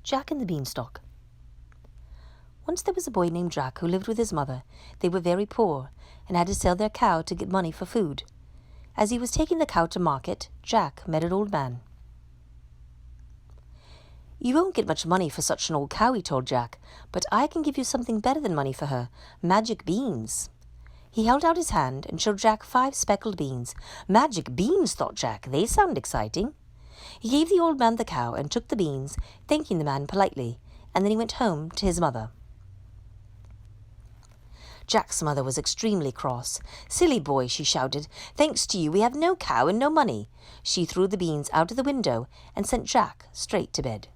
Jack and the Beanstalk. Once there was a boy named Jack who lived with his mother. They were very poor and had to sell their cow to get money for food. As he was taking the cow to market, Jack met an old man. "You won't get much money for such an old cow," he told Jack, "but I can give you something better than money for her, magic beans." He held out his hand and showed Jack 5 speckled beans. Magic beans, thought Jack, they sound exciting. He gave the old man the cow and took the beans, thanking the man politely, and then he went home to his mother. Jack's mother was extremely cross. "Silly boy," she shouted, "thanks to you we have no cow and no money." She threw the beans out of the window and sent Jack straight to bed.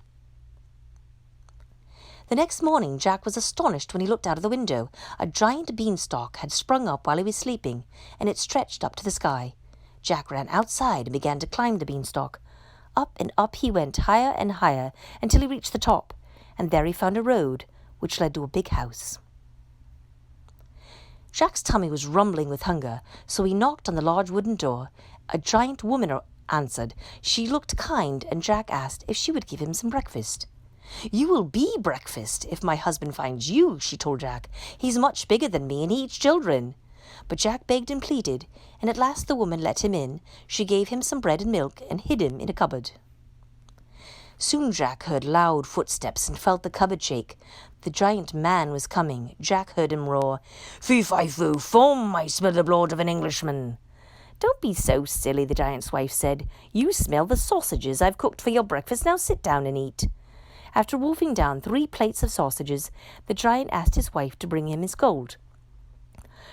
The next morning Jack was astonished when he looked out of the window. A giant beanstalk had sprung up while he was sleeping, and it stretched up to the sky. Jack ran outside and began to climb the beanstalk. Up and up he went, higher and higher, until he reached the top, and there he found a road which led to a big house. Jack's tummy was rumbling with hunger, so he knocked on the large wooden door. A giant woman answered. She looked kind, and Jack asked if she would give him some breakfast. "You will be breakfast if my husband finds you," she told Jack. "He's much bigger than me, and he eats children." But Jack begged and pleaded, and at last the woman let him in. She gave him some bread and milk and hid him in a cupboard. Soon Jack heard loud footsteps and felt the cupboard shake. The giant man was coming. Jack heard him roar, "Fee-fi-fo-fum, I smell the blood of an Englishman." "Don't be so silly," the giant's wife said. "You smell the sausages I've cooked for your breakfast. Now sit down and eat." After wolfing down 3 plates of sausages, the giant asked his wife to bring him his gold.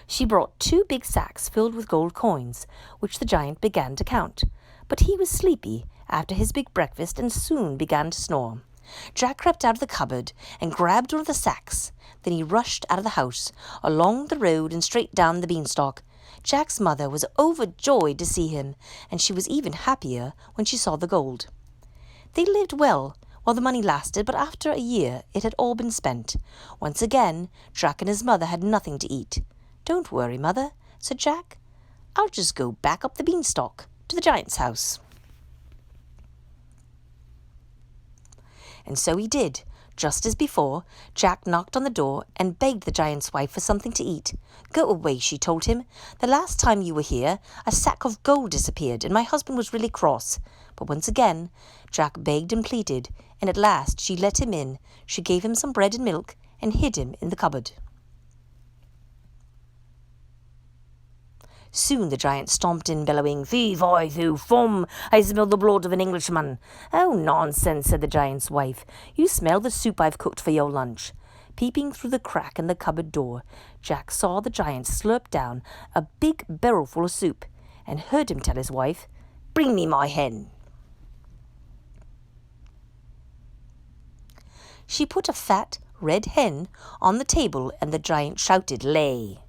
She brought 2 big sacks filled with gold coins, which the giant began to count. But he was sleepy after his big breakfast and soon began to snore. Jack crept out of the cupboard and grabbed one of the sacks. Then he rushed out of the house, along the road and straight down the beanstalk. Jack's mother was overjoyed to see him, and she was even happier when she saw the gold. They lived well while the money lasted, but after a year it had all been spent. Once again, Jack and his mother had nothing to eat. "Don't worry, Mother," said Jack. "I'll just go back up the beanstalk to the giant's house." And so he did. Just as before, Jack knocked on the door and begged the giant's wife for something to eat. "Go away," she told him. "The last time you were here, a sack of gold disappeared, and my husband was really cross." But once again, Jack begged and pleaded, and at last she let him in. She gave him some bread and milk and hid him in the cupboard. Soon the giant stomped in, bellowing, "Fee-fi-fo-fum, I smell the blood of an Englishman." "Oh, nonsense," said the giant's wife. "You smell the soup I've cooked for your lunch." Peeping through the crack in the cupboard door, Jack saw the giant slurp down a big barrelful of soup and heard him tell his wife, "Bring me my hen." She put a fat, red hen on the table, and the giant shouted, "Lay."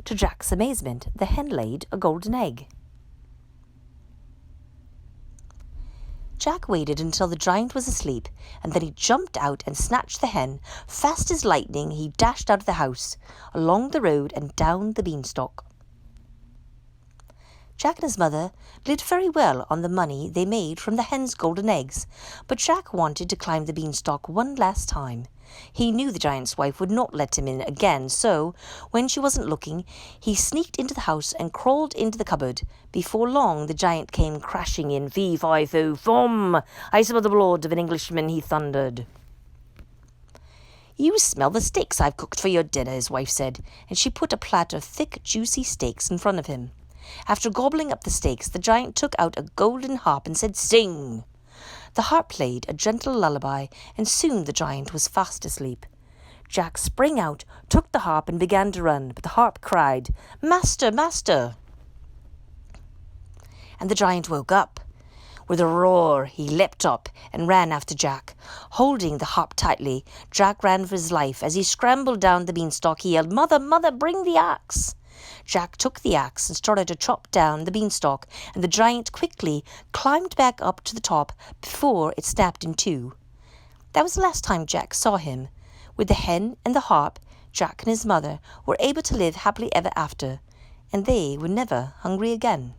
To Jack's amazement, the hen laid a golden egg. Jack waited until the giant was asleep, and then he jumped out and snatched the hen. Fast as lightning, he dashed out of the house, along the road and down the beanstalk. Jack and his mother lived very well on the money they made from the hen's golden eggs, but Jack wanted to climb the beanstalk one last time. He knew the giant's wife would not let him in again, so, when she wasn't looking, he sneaked into the house and crawled into the cupboard. Before long, the giant came crashing in. "Fee-fi-fo-fum, I smell the blood of an Englishman," he thundered. "You smell the steaks I've cooked for your dinner," his wife said, and she put a platter of thick, juicy steaks in front of him. After gobbling up the steaks, the giant took out a golden harp and said, "Sing." The harp played a gentle lullaby, and soon the giant was fast asleep. Jack sprang out, took the harp, and began to run, but the harp cried, "Master, master!" And the giant woke up. With a roar, he leapt up and ran after Jack. Holding the harp tightly, Jack ran for his life. As he scrambled down the beanstalk, he yelled, "Mother, mother, bring the axe!" Jack took the axe and started to chop down the beanstalk, and the giant quickly climbed back up to the top before it snapped in 2. That was the last time Jack saw him. With the hen and the harp, Jack and his mother were able to live happily ever after, and they were never hungry again.